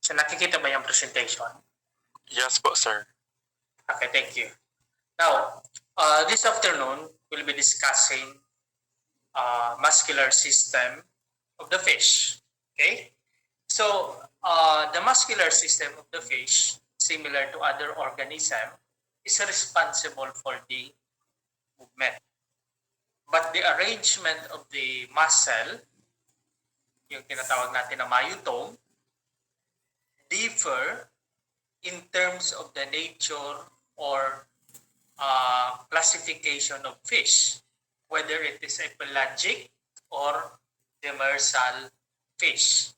So nakikita ba yung presentation? Yes po, sir. Okay, thank you. Now, this afternoon, we'll be discussing muscular system of the fish. Okay? So, the muscular system of the fish, similar to other organisms, is responsible for the movement. But the arrangement of the muscle, yung tinatawag natin na myotome, differ in terms of the nature or classification of fish, whether it is a pelagic or demersal fish.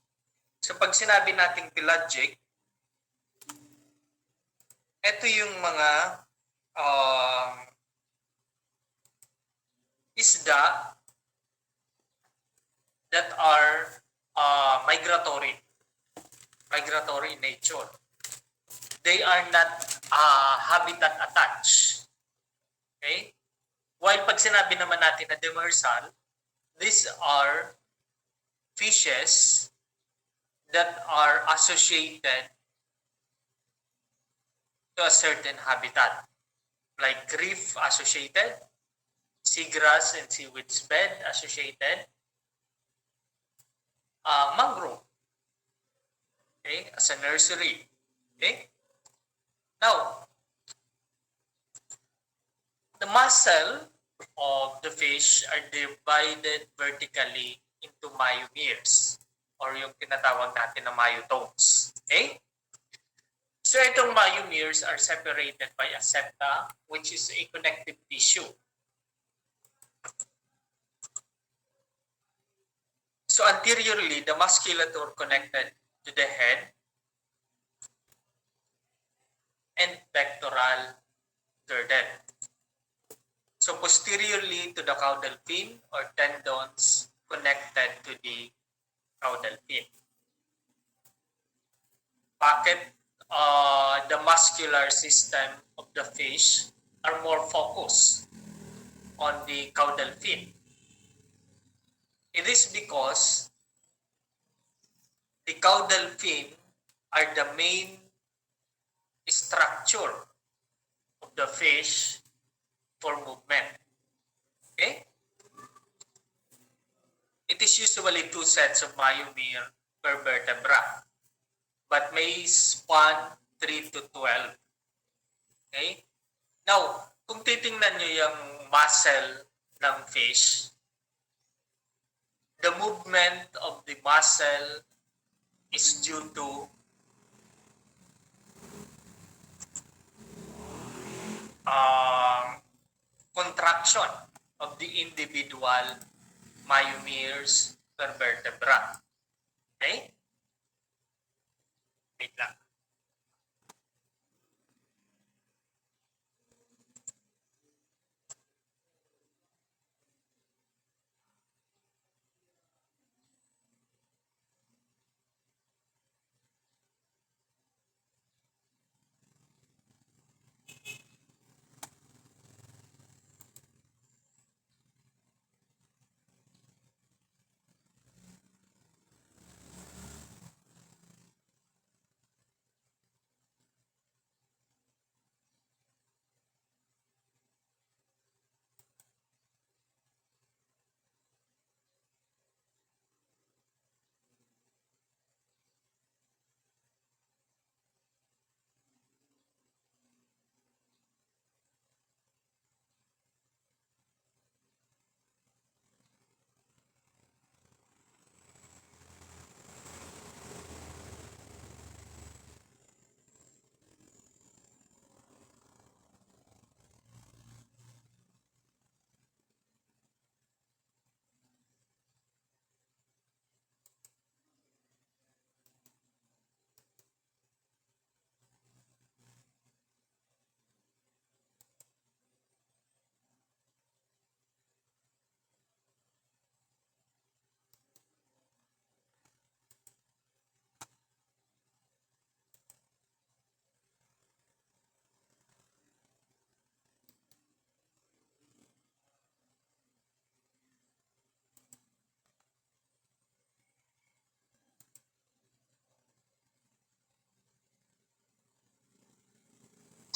So pag sinabi nating pelagic, ito yung mga isda that are migratory in nature. They are not habitat attached. Okay? While pag sinabi naman natin na demersal, these are fishes that are associated to a certain habitat, like reef associated, seagrass and seaweed bed associated, mangrove, okay, as a nursery. Okay? Now, the muscle of the fish are divided vertically into myomeres or yung tinatawag natin na myotomes. Okay? So itong myomeres are separated by a septa, which is a connective tissue. So anteriorly, the musculature connected to the head and pectoral girdle. So posteriorly to the caudal fin or tendons connected to the caudal fin. Bakit the muscular system of the fish are more focused on the caudal fin? It is because the caudal fin are the main structure of the fish for movement. Okay? It is usually 2 sets of myomere per vertebra, but may span 3 to 12. Okay? Now, kung titingnan nyo yung muscle ng fish, the movement of the muscle is due to contraction of the individual myomeres per vertebra. Okay? Wait lang.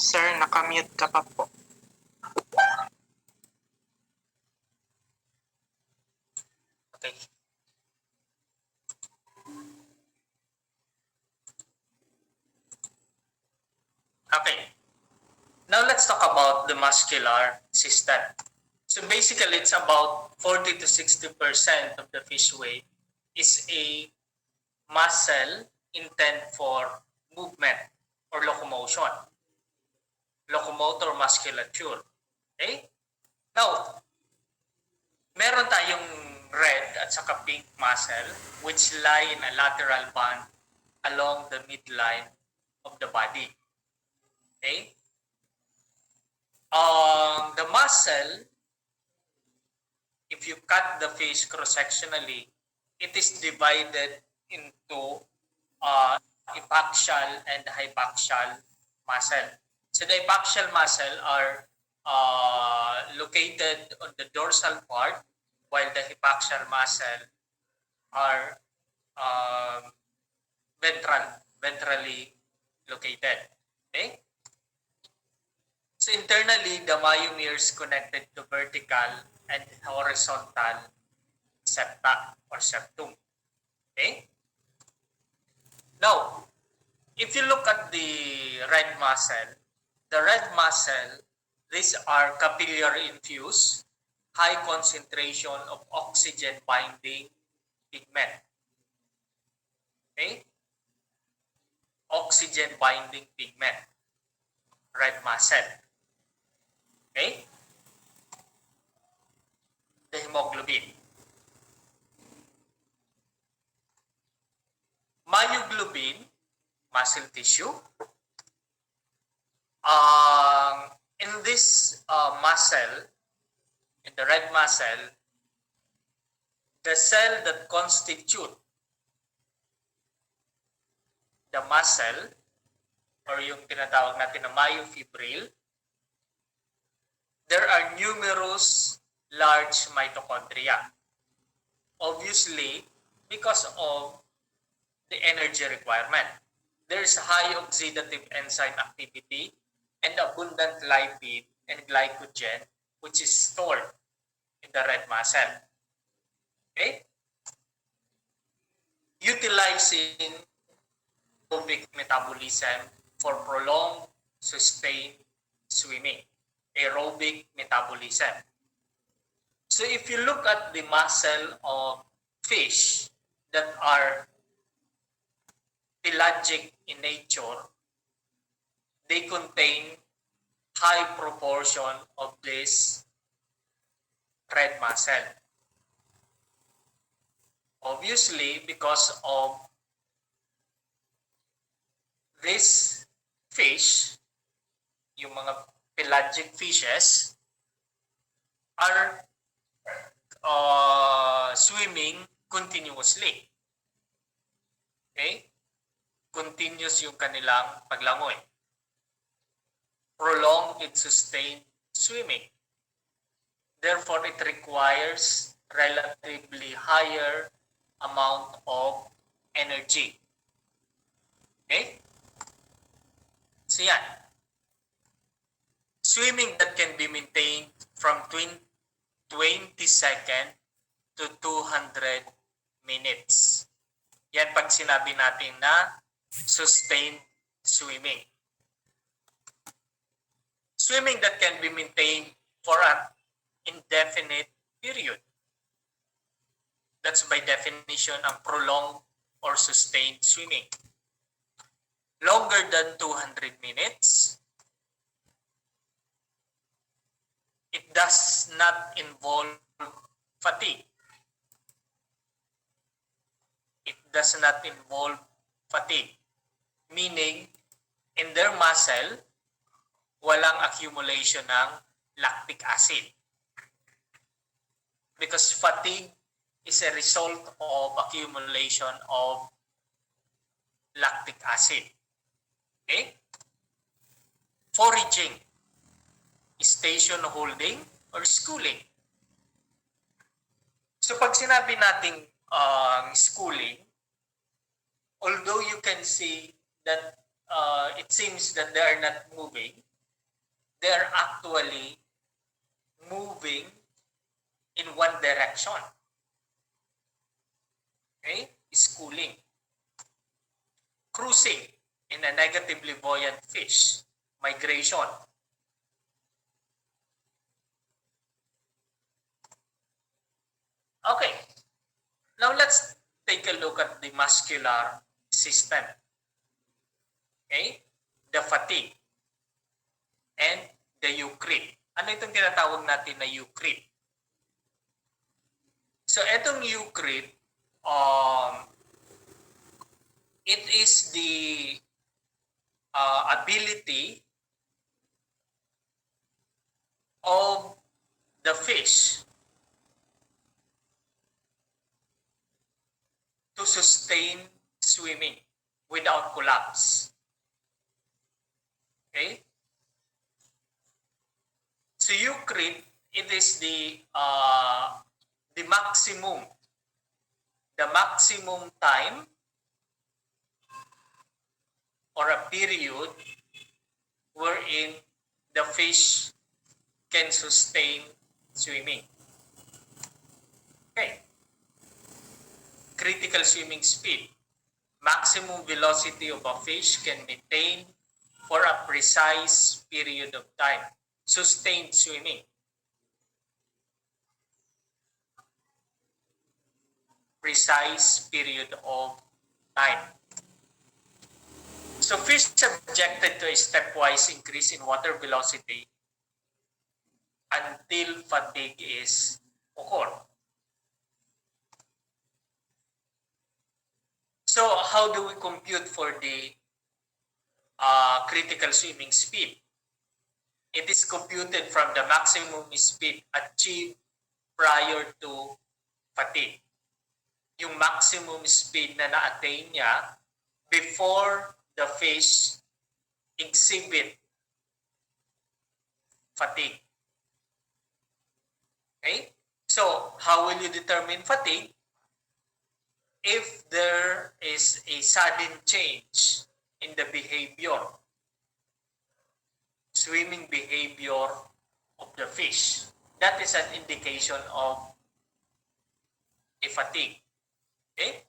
Sir, nakamute ka pa po. Okay. Okay. Now let's talk about the muscular system. So basically, it's about 40 to 60% of the fish weight is a muscle intent for movement or locomotion. Locomotor musculature. Okay? Now, meron tayong red at saka pink muscle which lie in a lateral band along the midline of the body. Okay? The muscle, if you cut the fish cross-sectionally, it is divided into epaxial and hypaxial muscle. So the epaxial muscle are located on the dorsal part, while the hypaxial muscle are ventrally located. Okay? So internally, the myomeres connected to vertical and horizontal septa or septum. Okay? Now, if you look at the red muscle, these are capillary infused, high concentration of oxygen binding pigment. Okay? Oxygen binding pigment. Red muscle. Okay? The hemoglobin. Myoglobin, muscle tissue. In this muscle, in the red muscle, the cell that constitute the muscle or yung tinatawag natin na myofibril, there are numerous large mitochondria. Obviously, because of the energy requirement. There is high oxidative enzyme activity and abundant lipid and glycogen which is stored in the red muscle. Okay? Utilizing aerobic metabolism for prolonged, sustained swimming. Aerobic metabolism. So if you look at the muscle of fish that are pelagic in nature, they contain high proportion of this red muscle. Obviously, because of this fish, yung mga pelagic fishes are swimming continuously. Okay? Continuous yung kanilang paglangoy. Prolonged and sustained swimming. Therefore, it requires relatively higher amount of energy. Okay? So yan. Swimming that can be maintained from 20 seconds to 200 minutes. Yan pag sinabi natin na sustained swimming. Swimming that can be maintained for an indefinite period. That's by definition ang prolonged or sustained swimming. Longer than 200 minutes. It does not involve fatigue. It does not involve fatigue. Meaning, in their muscle, walang accumulation ng lactic acid. Because fatigue is a result of accumulation of lactic acid. Okay? Foraging, station holding, or schooling. So pag sinabi nating schooling, although you can see that it seems that they are not moving, they're actually moving in one direction. Okay? Is cooling. Cruising in a negatively buoyant fish. Migration. Okay. Now let's take a look at the muscular system. Okay? The fatigue and the eucrite. Ano itong tinatawag natin na eucrite? So itong eucrite, it is the ability of the fish to sustain swimming without collapse. Okay? So eucrite, it is the maximum time or a period wherein the fish can sustain swimming. Okay. Critical swimming speed. Maximum velocity of a fish can maintain for a precise period of time. Sustained swimming. Precise period of time. So fish subjected to a stepwise increase in water velocity until fatigue is occurred. So how do we compute for the critical swimming speed? It is computed from the maximum speed achieved prior to fatigue. Yung maximum speed na na-attain niya before the fish exhibit fatigue. Okay? So, how will you determine fatigue? If there is a sudden change in the behavior, swimming behavior of the fish, that is an indication of a fatigue. Okay?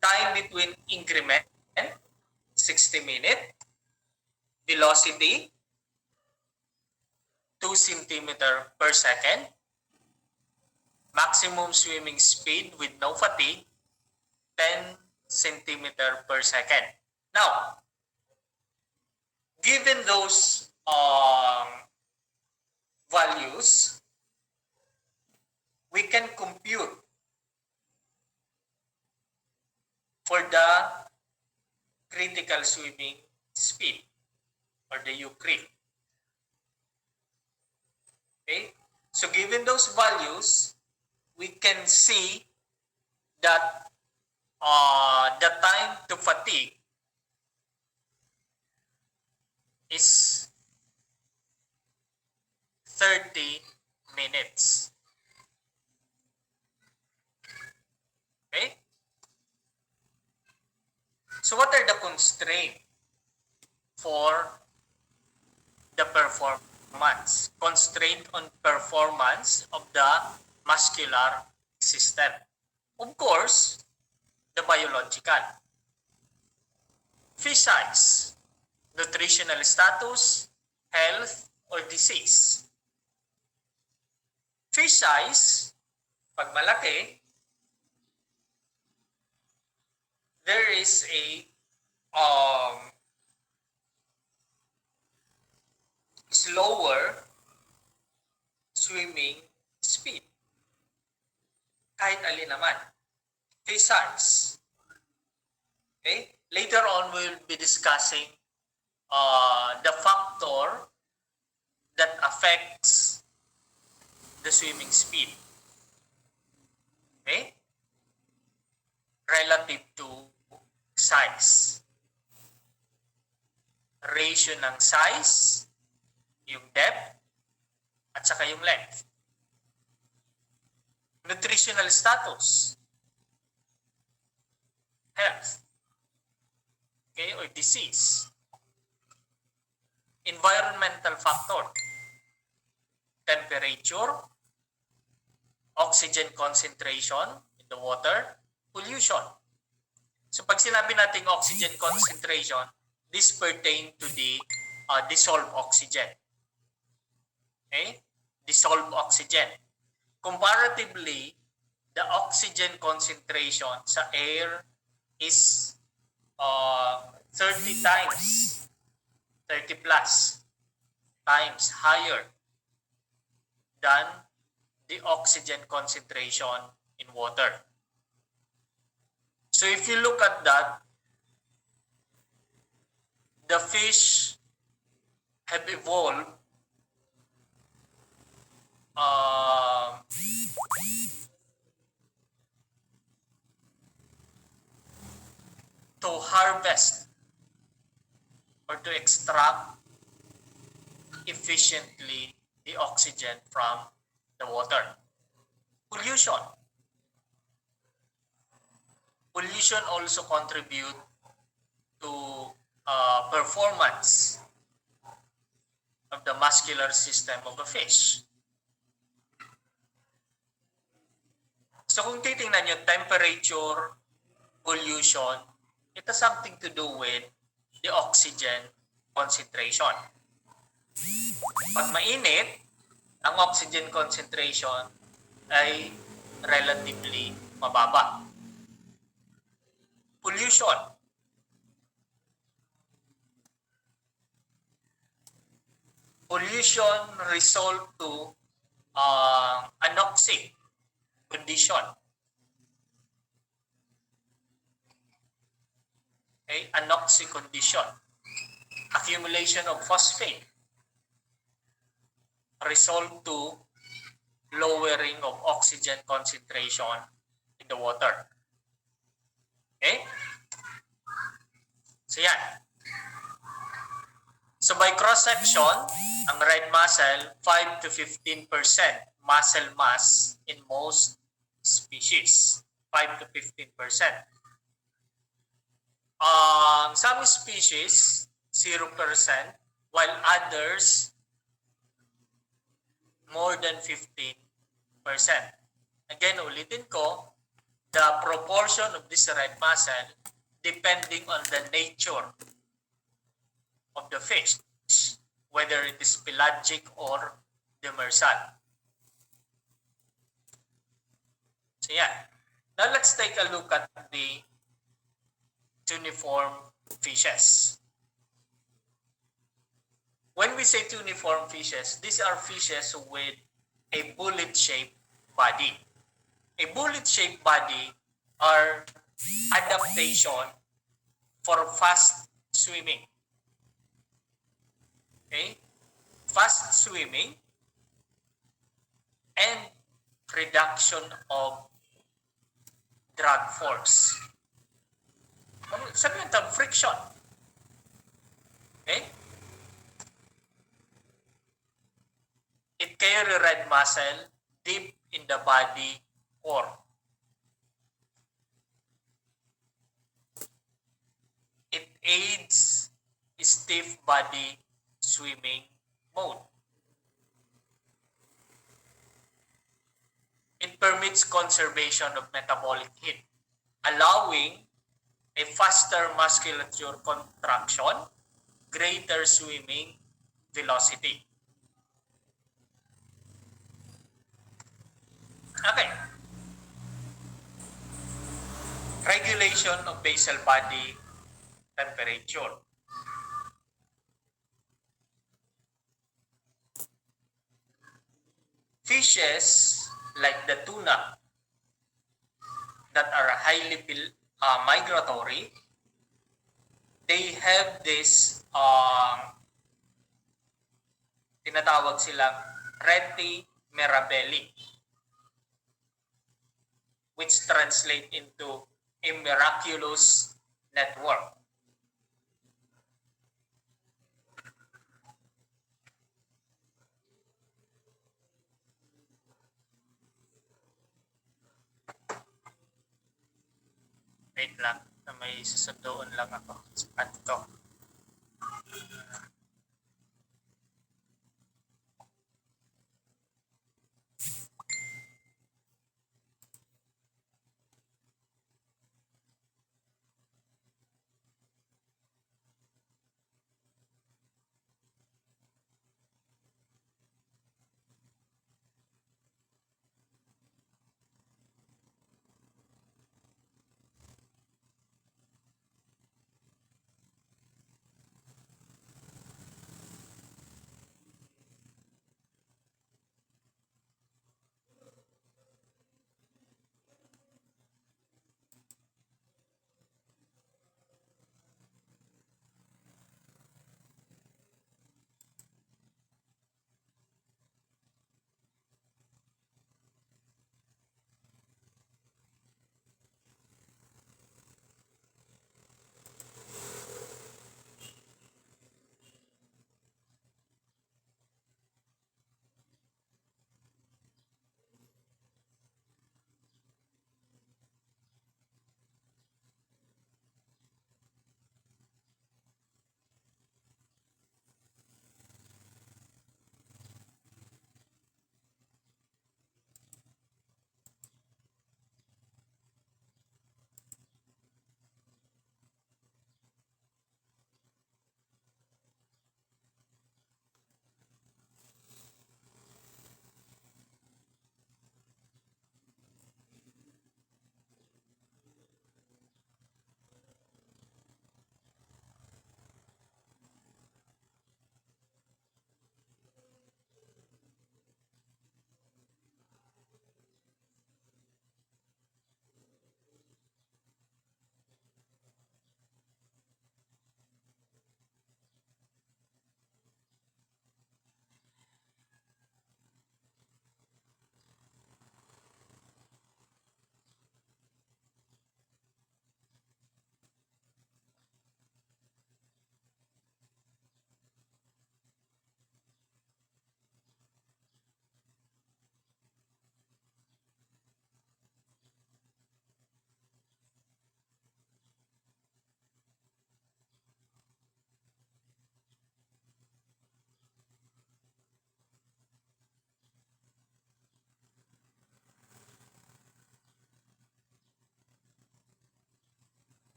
Time between increment, 60 minutes. Velocity, 2 centimeter per second. Maximum swimming speed with no fatigue, 10 centimeter per second. Now, given those values, we can compute for the critical swimming speed or the eucrite. Okay? So given those values, we can see that the time to fatigue is 30 minutes. Okay? So what are the constraints for the performance? Constraint on performance of the muscular system. Of course, the biological. Fish size, nutritional status, health, or disease. Fish size, pag malaki, there is a slower swimming speed. Kahit alin naman. Fish size. Okay? Later on, we'll be discussing the factor that affects the swimming speed. Okay? Relative to size. Ratio ng size, yung depth, at saka yung length. Nutritional status. health, okay, or disease. Environmental factor, temperature, oxygen concentration in the water, pollution. So pag sinabi nating oxygen concentration, this pertain to the dissolved oxygen. Okay? Dissolved oxygen. Comparatively, the oxygen concentration sa air is 30 times, 30 plus times higher than the oxygen concentration in water. So if you look at that, the fish have evolved to harvest or to extract efficiently the oxygen from the water. Pollution. Pollution also contribute to performance of the muscular system of a fish. So kung titingnan nyo, temperature, pollution, it has something to do with the oxygen concentration. Pag mainit, ang oxygen concentration ay relatively mababa. Pollution. Pollution result to anoxic condition. Okay? Anoxic condition. Accumulation of phosphate result to lowering of oxygen concentration in the water. Okay? So yan. So by cross-section, ang red muscle, 5 to 15% muscle mass in most species. 5 to 15%. Some species, 0%, while others, more than 15%. Again, ulitin ko, the proportion of this red muscle depending on the nature of the fish, whether it is pelagic or demersal. So yeah. Now let's take a look at the cuneiform fishes. When we say cuneiform fishes, these are fishes with a bullet-shaped body. A bullet-shaped body are adaptation for fast swimming. Okay? Fast swimming and reduction of drag force. Sabihin ito, friction. Okay? It carry red muscle deep in the body core. It aids stiff body swimming mode. It permits conservation of metabolic heat, allowing a faster musculature contraction, greater swimming velocity. Okay. Regulation of basal body temperature. Fishes like the tuna that are highly migratory, they have this tinatawag silang rete mirabelli, which translate into a miraculous network. Wait lang, may susundoon lang ako sa kanto.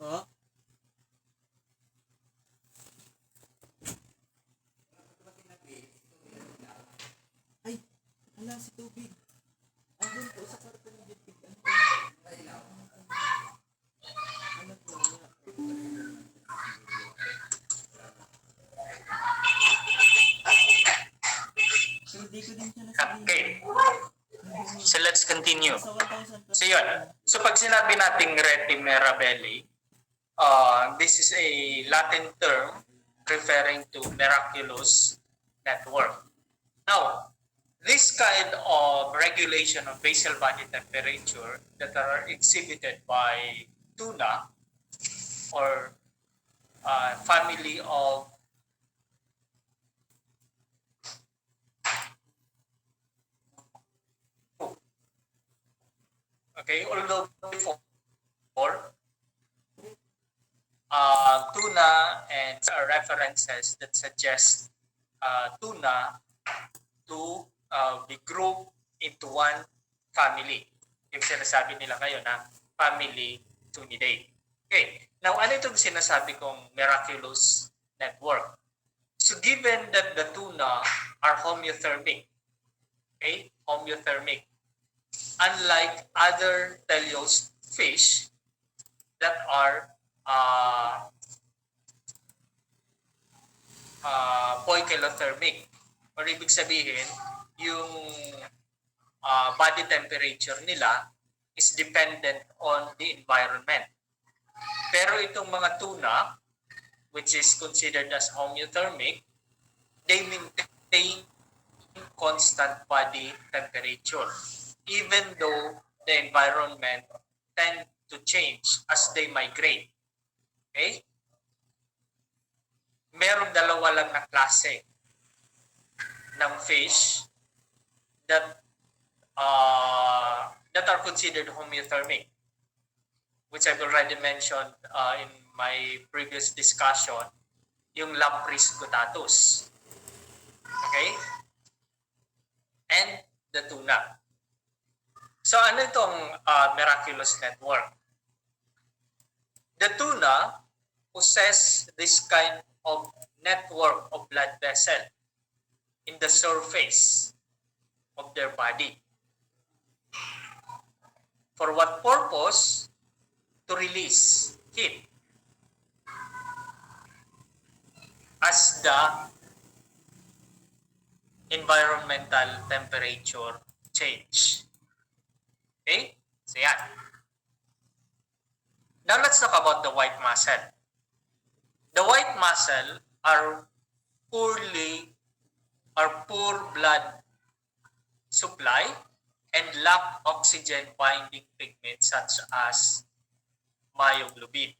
Po? Ay, ala si tubig. Andun po sa kwarto ni Jepig. Ano po? let's continue. Nasa 1,000 plus. So yun. So pag sinabi nating rete mirabelli, this is a Latin term referring to miraculous network. Now, this kind of regulation of basal body temperature that are exhibited by tuna or family of okay, although before tuna and references that suggest tuna to be grouped into one family. Yung sinasabi nila ngayon na family Tunidae. Okay. Now, ano itong sinasabi kong miraculous network? So, given that the tuna are homeothermic, okay, homeothermic, unlike other teleosed fish that are poikilothermic, or ibig sabihin, yung body temperature nila is dependent on the environment. Pero itong mga tuna, which is considered as homeothermic, they maintain constant body temperature, even though the environment tend to change as they migrate. Okay? Merong dalawa lang na klase ng fish that are considered homeothermic, which I've already mentioned in my previous discussion, yung Lamprey guttatus. Okay? And the tuna. So ano itong miraculous network? The tuna possess this kind of network of blood vessel in the surface of their body. For what purpose? To release heat as the environmental temperature change. Okay? So yan. Now let's talk about the white muscle. The white muscle are poor blood supply and lack oxygen binding pigments such as myoglobin.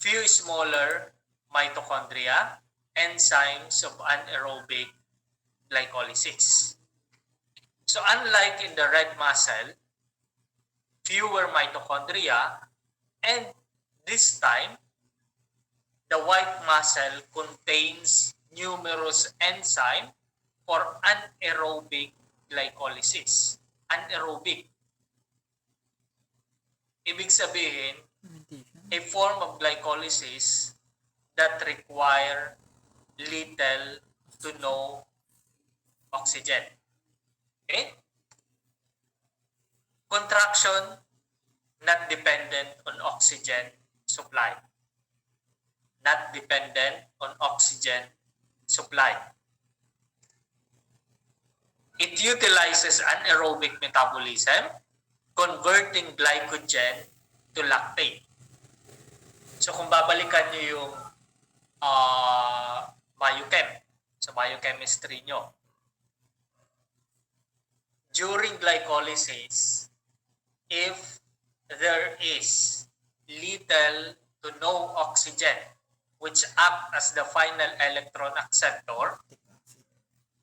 Few smaller mitochondria, enzymes of anaerobic glycolysis. So unlike in the red muscle, fewer mitochondria, and this time, the white muscle contains numerous enzymes for anaerobic glycolysis. Anaerobic. Ibig sabihin, a form of glycolysis that require little to no oxygen. Okay? Contraction, not dependent on oxygen supply. Not dependent on oxygen supply. It utilizes anaerobic metabolism, converting glycogen to lactate. So kung babalikan nyo yung biochem, sa biochemistry nyo, during glycolysis, if there is little to no oxygen, which act as the final electron acceptor,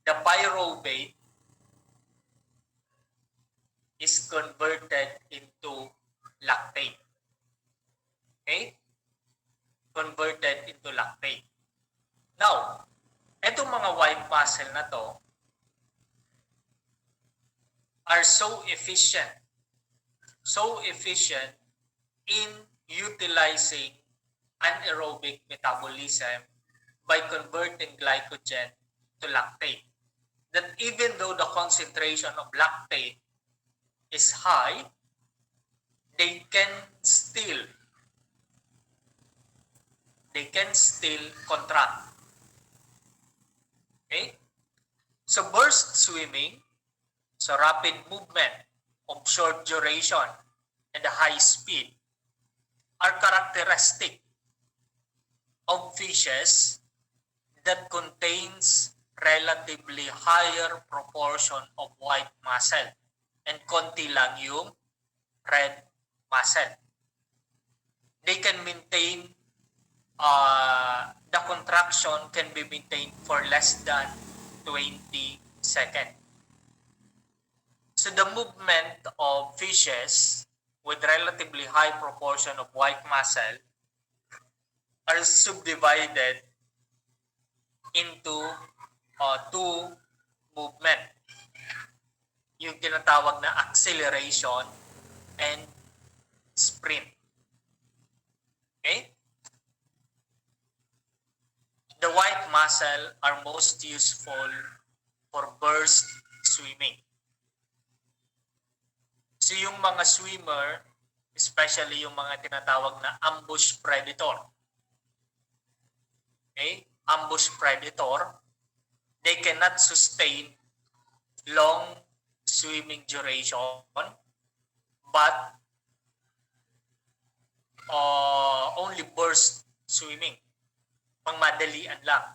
the pyruvate is converted into lactate. Okay? Converted into lactate. Now, itong mga white muscle na to are so efficient in utilizing anaerobic metabolism by converting glycogen to lactate, that even though the concentration of lactate is high, they can still contract. Okay? So burst swimming So rapid movement of short duration and high speed are characteristic of fishes that contains relatively higher proportion of white muscle and konti lang yung red muscle. They can maintain, the contraction can be maintained for less than 20 seconds. So the movement of fishes with relatively high proportion of white muscle are subdivided into two movement. Yung tinatawag na acceleration and sprint. Okay? The white muscle are most useful for burst swimming. So yung mga swimmer, especially yung mga tinatawag na ambush predator. Okay? Ambush predator, they cannot sustain long swimming duration, but only burst swimming. Pangmadalian lang.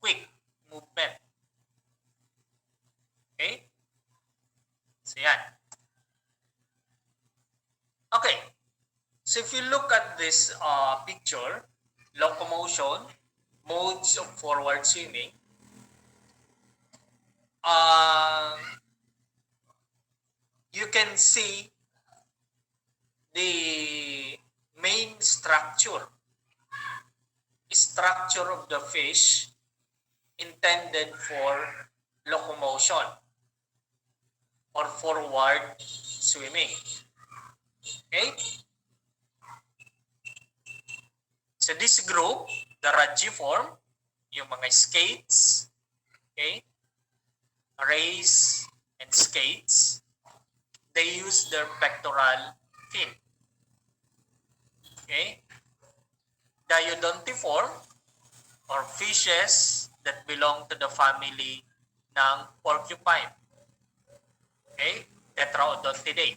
Quick movement. Okay? So yan. Okay. So if you look at this picture, locomotion, modes of forward swimming, you can see the main structure of the fish intended for locomotion or forward swimming. Okay? So this group, the rajiform, yung mga skates, okay, rays and skates, they use their pectoral fin. Okay? Diodontiform, or fishes that belong to the family ng porcupine. Okay? Tetraodontidae.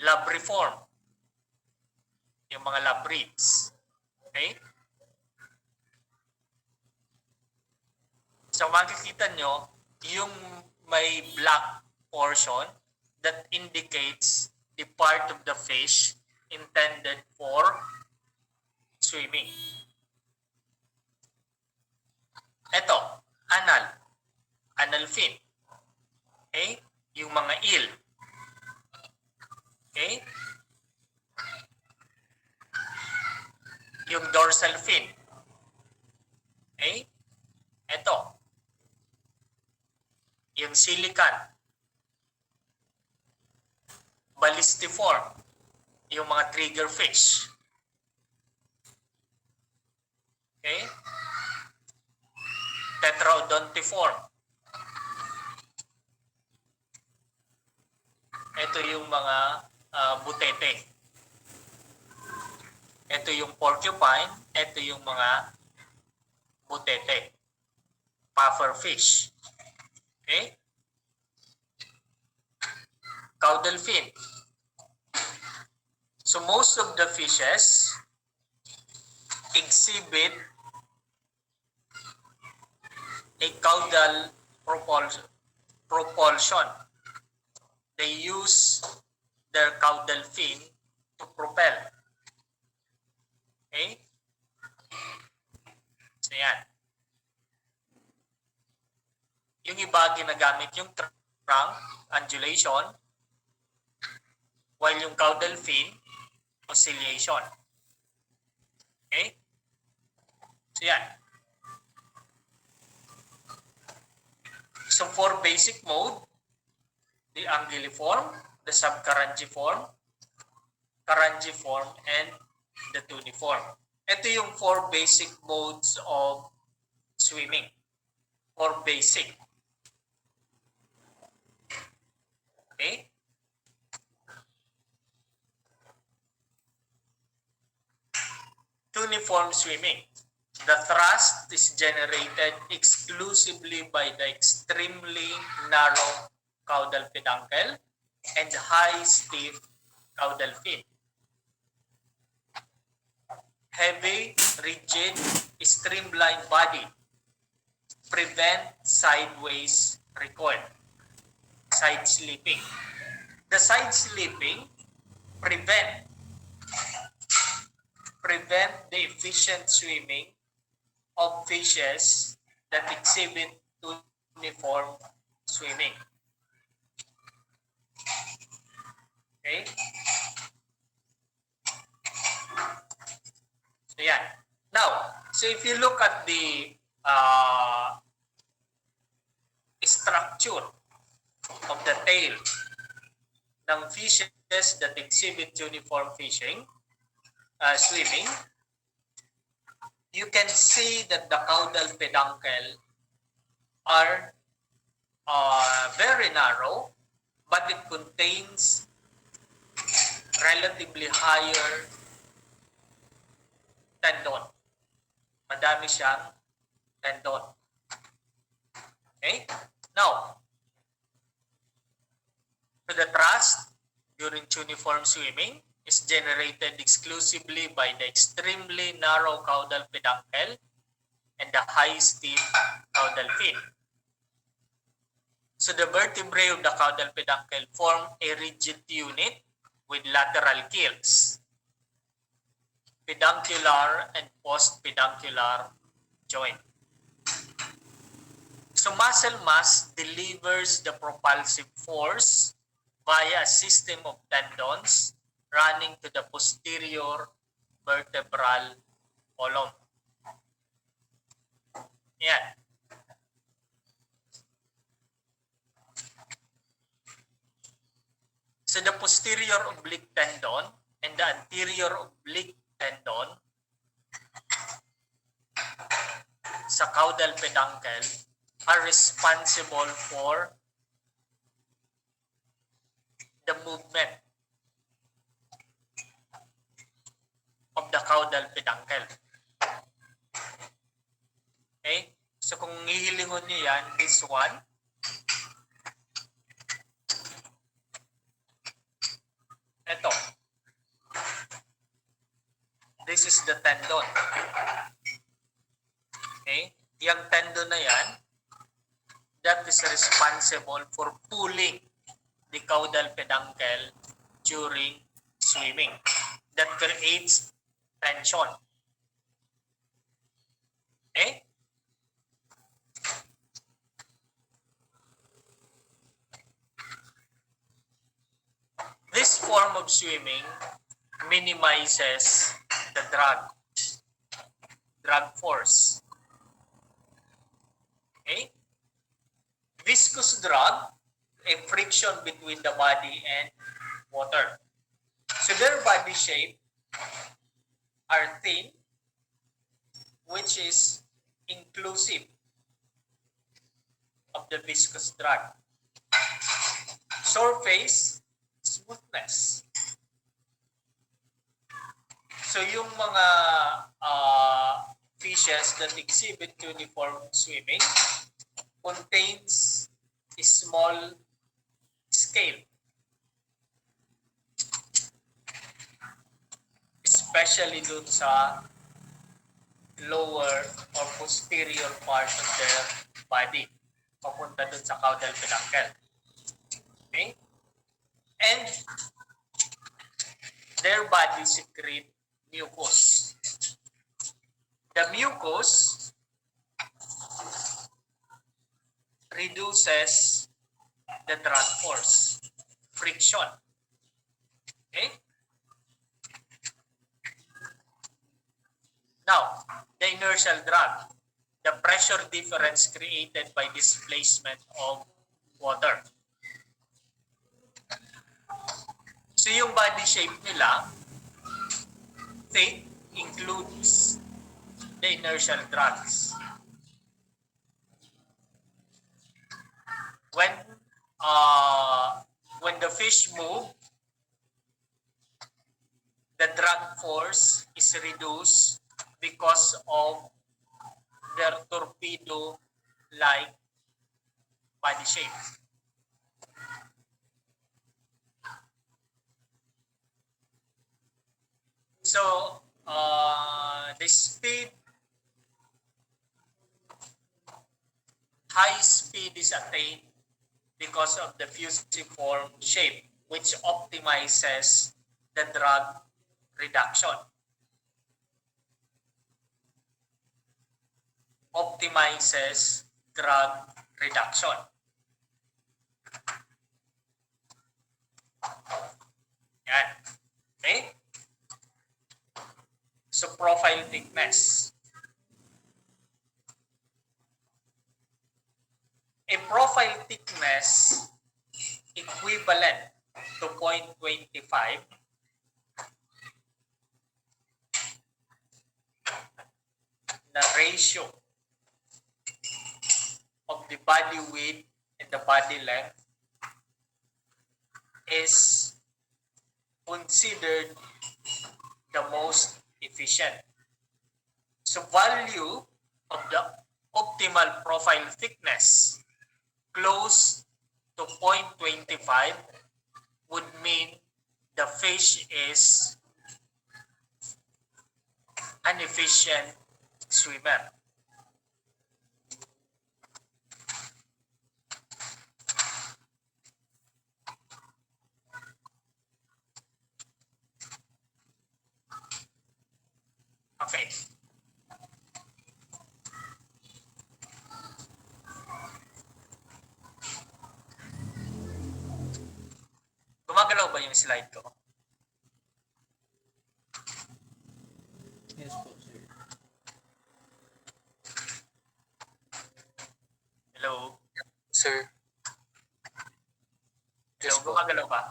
Labriform, yung mga labrids. Okay? So makikita nyo, yung may black portion that indicates the part of the fish intended for swimming. Ito, anal fin. Okay? Yung mga eel. Okay? Yung dorsal fin. Okay? Ito. Yung silicate. Ballistiform. Yung mga triggerfish. Okay? Tetraodontiform. Ito yung mga butete. Ito yung porcupine. Ito yung mga butete. Pufferfish. Okay? Caudal fin. So most of the fishes exhibit a caudal propulsion. They use their caudal fin to propel. Okay? So yan. Yung iba ginagamit yung trunk, undulation, while yung caudal fin, oscillation. Okay? So yan. So for basic mode, the anguilliform, the subcarangiform, carangiform, and the tuniform. Ito yung 4 basic modes of swimming. 4 basic. Okay? Tuniform swimming. The thrust is generated exclusively by the extremely narrow caudal peduncle and high stiff caudal fin. Heavy, rigid, streamlined body prevent sideways recoil, side slipping. The side slipping prevent the efficient swimming of fishes that exhibit uniform swimming. Okay? So yan. Now, so if you look at the structure of the tail ng fishes that exhibit uniform swimming, you can see that the caudal peduncle are very narrow, but it contains relatively higher tendon. Madami siyang tendon. Okay? Now, so the thrust during cuneiform swimming is generated exclusively by the extremely narrow caudal peduncle and the high stiff caudal fin. So the vertebrae of the caudal peduncle form a rigid unit with lateral keels, peduncular and post-peduncular joint. So muscle mass delivers the propulsive force via a system of tendons running to the posterior vertebral column. Yan. So the posterior oblique tendon and the anterior oblique tendon sa caudal peduncle are responsible for the movement of the caudal peduncle. Okay? So kung hihilingon niyo yan, this one, ito. This is the tendon. Okay? Yung tendon na yan, that is responsible for pulling the caudal peduncle during swimming. That creates tension. Okay? This form of swimming minimizes the drag force. Okay? Viscous drag, a friction between the body and water. So their body shape are thin, which is inclusive of the viscous drag. Surface, smoothness. So yung mga fishes that exhibit uniform swimming contains a small scale, especially dun sa lower or posterior part of their body, papunta dun sa caudal peduncle. Okay? And their body secrete mucus. The mucus reduces the drag force, friction. Okay? Now, the inertial drag, the pressure difference created by displacement of water. So yung body shape nila, thick, includes the inertial drags. When the fish move, the drag force is reduced because of their torpedo-like body shape. So, the speed, high speed is attained because of the fusiform shape, which optimizes the drug reduction. Optimizes drug reduction. Yan. Okay? So, profile thickness. A profile thickness equivalent to 0.25 na ratio of the body width and the body length is considered the most efficient. So value of the optimal profile thickness close to 0.25 would mean the fish is an efficient swimmer. Okay. Gumagalaw ba yung slide ko? Yes po, sir. Hello? Sir. Hello, Yes po. gumagalaw ba?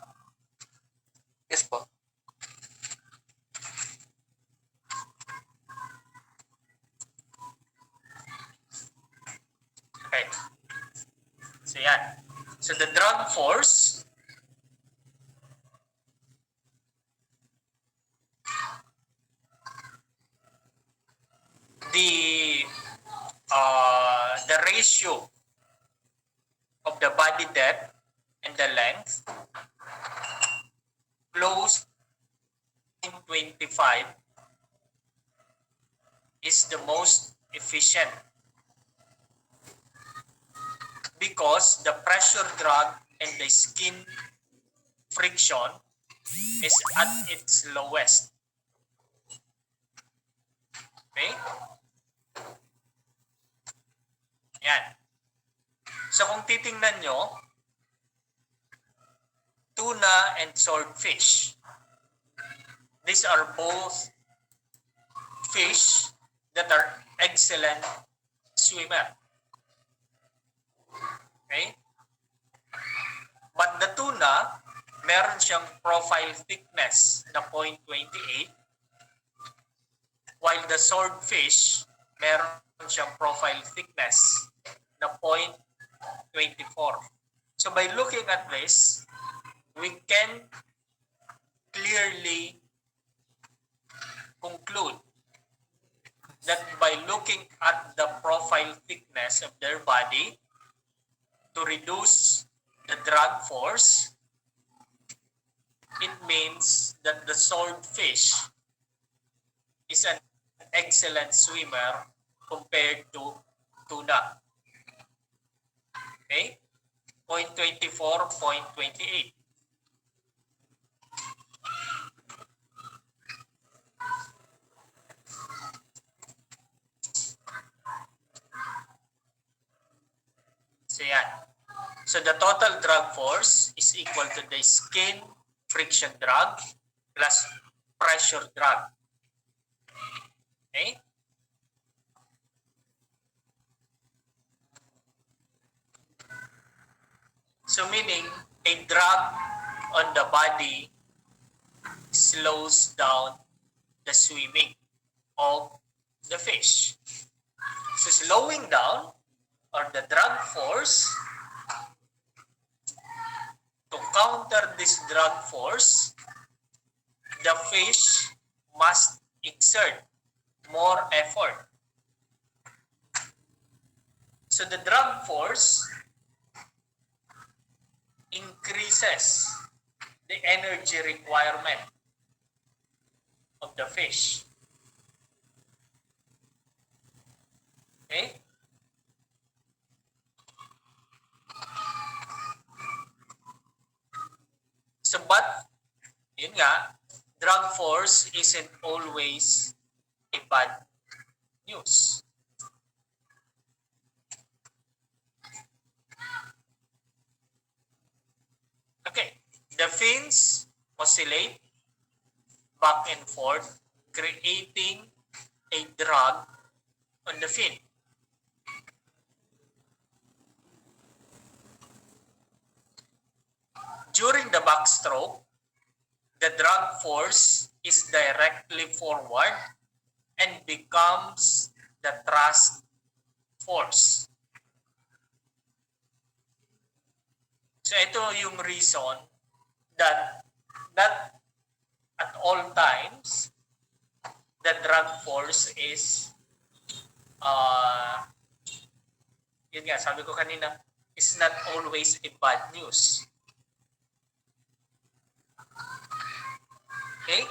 Yes po. Okay. So yan. So the drug force the ratio of the body depth and the length close to 25 is the most efficient because the pressure drag and the skin friction is at its lowest. Okay? Yan. So kung titingnan nyo, tuna and swordfish, these are both fish that are excellent swimmer. Okay? But the tuna, meron siyang profile thickness na 0.28, while the swordfish, meron siyang profile thickness na 0.24. So by looking at this, we can clearly conclude that by looking at the profile thickness of their body to reduce the drag force, it means that the swordfish is an excellent swimmer compared to tuna. Okay? 0.24, 0.28. So yan. So the total drag force is equal to the skin friction drag plus pressure drag. Okay? So meaning a drag on the body slows down the swimming of the fish. So slowing down or the drag force, to counter this drag force, the fish must exert more effort So the drag force increases the energy requirement of the fish. Okay? So but, yun nga, drag force isn't always a bad news. Okay, the fins oscillate back and forth, creating a drag on the fin. During the backstroke, the drag force is directly forward and becomes the thrust force. So ito yung reason that at all times the drag force is yun nga, sabi ko kanina, is not always a bad news. Okay?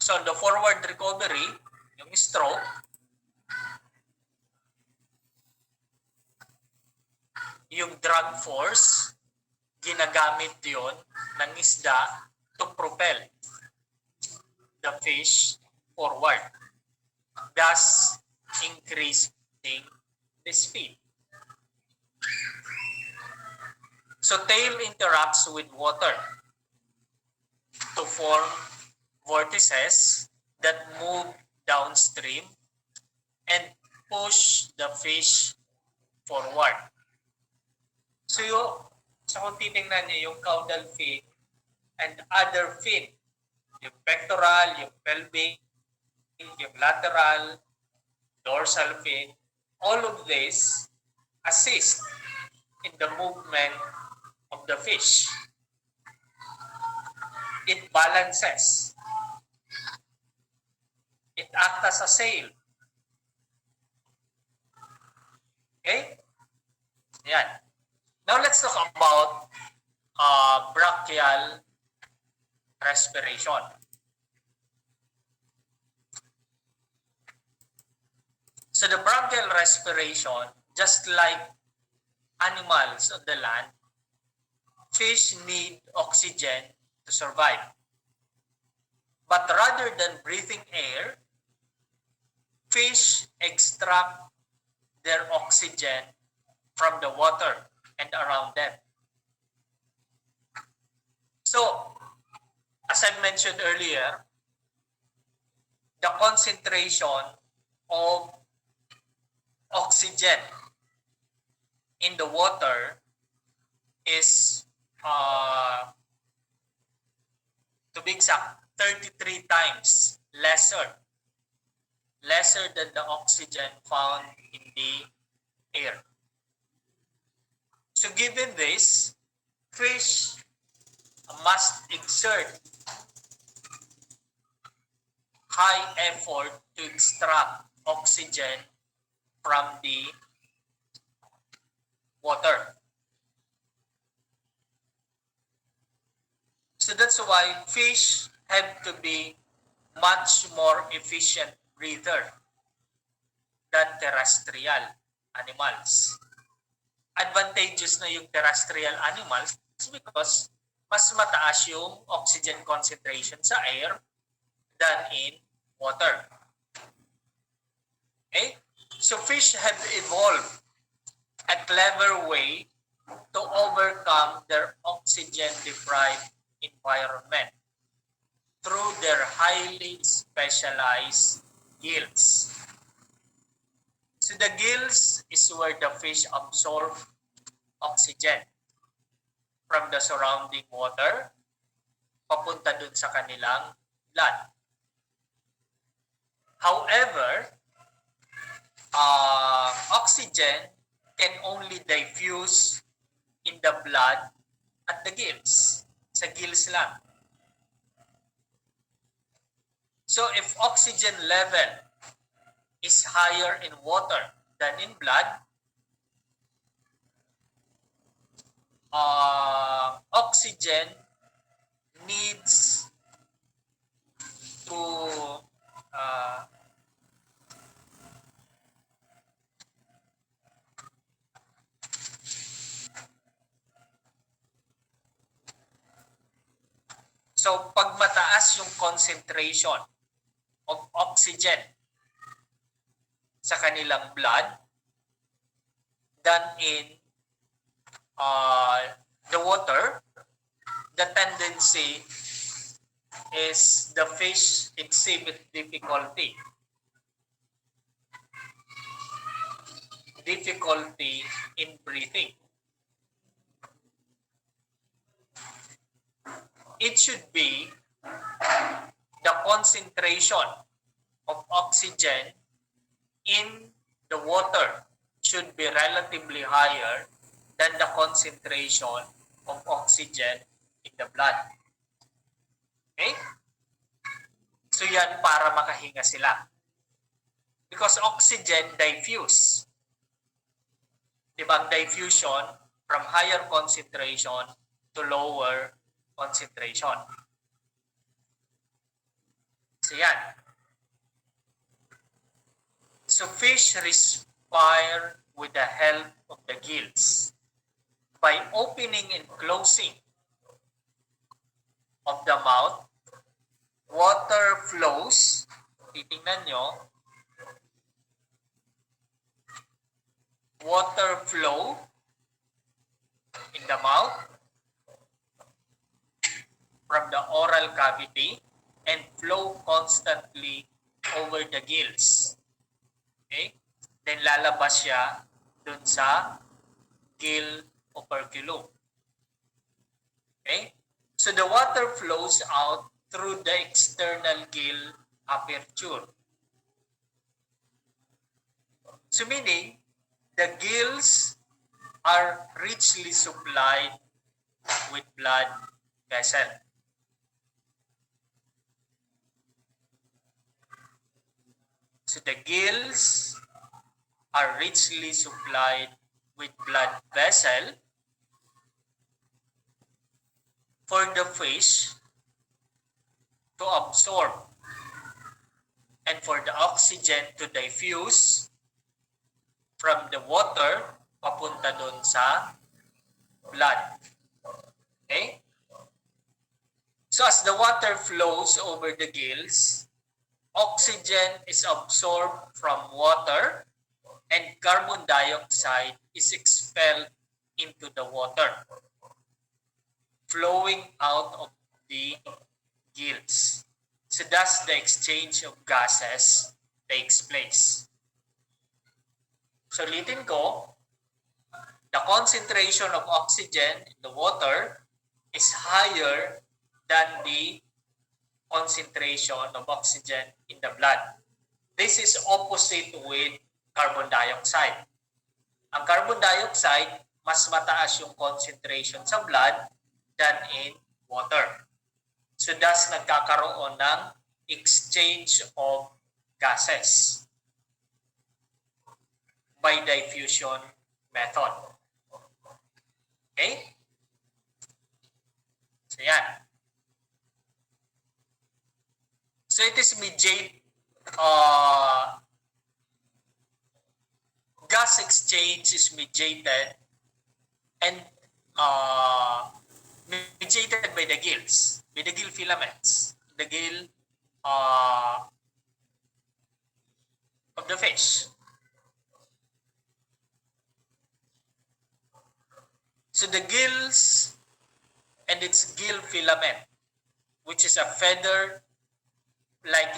So the forward recovery, yung stroke, yung drag force, ginagamit yon ng isda to propel the fish forward, thus increasing the speed. So tail interacts with water to form vortices that move downstream and push the fish forward. So kung titingnan niyo yung caudal fin and other fin, yung pectoral, yung pelvic, yung lateral, dorsal fin, all of this assist in the movement of the fish. It balances. It acts as a sail. Okay? Yan. Now let's talk about brachial respiration. So the brachial respiration, just like animals on the land, fish need oxygen to survive. But rather than breathing air, fish extract their oxygen from the water and around them. So, as I mentioned earlier, the concentration of oxygen in the water is, to be exact, 33 times lesser than the oxygen found in the air. So given this, fish must exert high effort to extract oxygen from the water. So that's why fish have to be much more efficient breather than terrestrial animals. Advantageous na yung terrestrial animals because mas mataas yung oxygen concentration sa air than in water. Okay? So fish have evolved a clever way to overcome their oxygen-deprived environment through their highly specialized gills. So the gills is where the fish absorb oxygen from the surrounding water papunta dun sa kanilang blood. However, oxygen can only diffuse in the blood at the gills. Sa gills lang. So if oxygen level is higher in water than in blood, oxygen needs to uh, so pag mataas yung concentration of oxygen sa kanilang blood than in the water, the tendency is the fish exhibit difficulty in breathing. It should be the concentration of oxygen in the water should be relatively higher than the concentration of oxygen in the blood. Okay? So yan para makahinga sila. Because oxygen diffuse. Diba ang diffusion from higher concentration to lower concentration. So yan. So fish respire with the help of the gills. By opening and closing of the mouth, water flows. Titingnan nyo. Water flow in the mouth from the oral cavity and flow constantly over the gills. Okay? Then lalabas siya dun sa gill operculum. Okay? So the water flows out through the external gill aperture. So meaning, the gills are richly supplied with blood vessel. So the gills are richly supplied with blood vessel for the fish to absorb and for the oxygen to diffuse from the water papunta dun sa blood. Okay? So as the water flows over the gills, oxygen is absorbed from water and carbon dioxide is expelled into the water, flowing out of the gills. So thus the exchange of gases takes place. So ulitin ko, the concentration of oxygen in the water is higher than the concentration of oxygen in the blood. This is opposite with carbon dioxide. Ang carbon dioxide, mas mataas yung concentration sa blood than in water. So thus nagkakaroon ng exchange of gases by diffusion method. Okay? So yan. So it is gas exchange is mediated and mediated by the gills, by the gill filaments, the gill of the fish. So the gills and its gill filament, which is a feather-like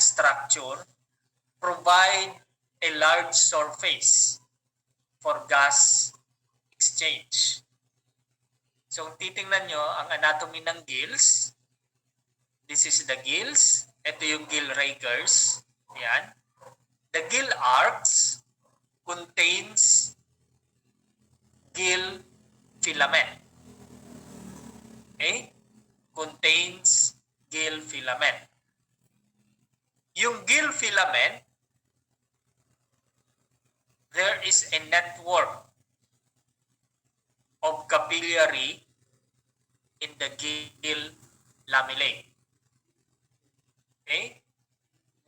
structure, provide a large surface for gas exchange. So titingnan nyo ang anatomy ng gills. This is the gills. Ito yung gill rakers. Yan. The gill arcs contains gill filament. Okay? Contains gill filament. Yung gill filament, there is a network of capillary in the gill lamellae. Okay?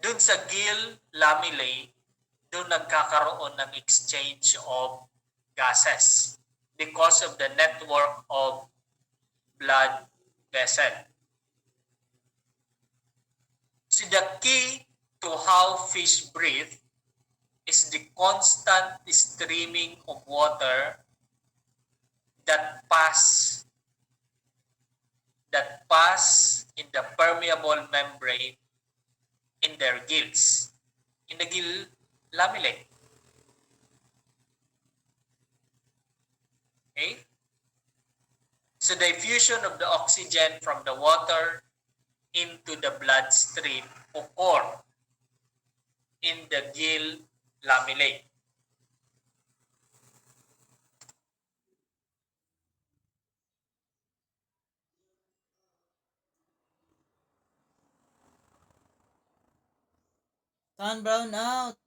Dun sa gill lamellae, dun nagkakaroon ng exchange of gases because of the network of blood vessel. So the key to how fish breathe is the constant streaming of water that pass in the permeable membrane in their gills, in the gill lamellae. Okay? So the diffusion of the oxygen from the water into the bloodstream occur in the gill lamellae. Sun brown out.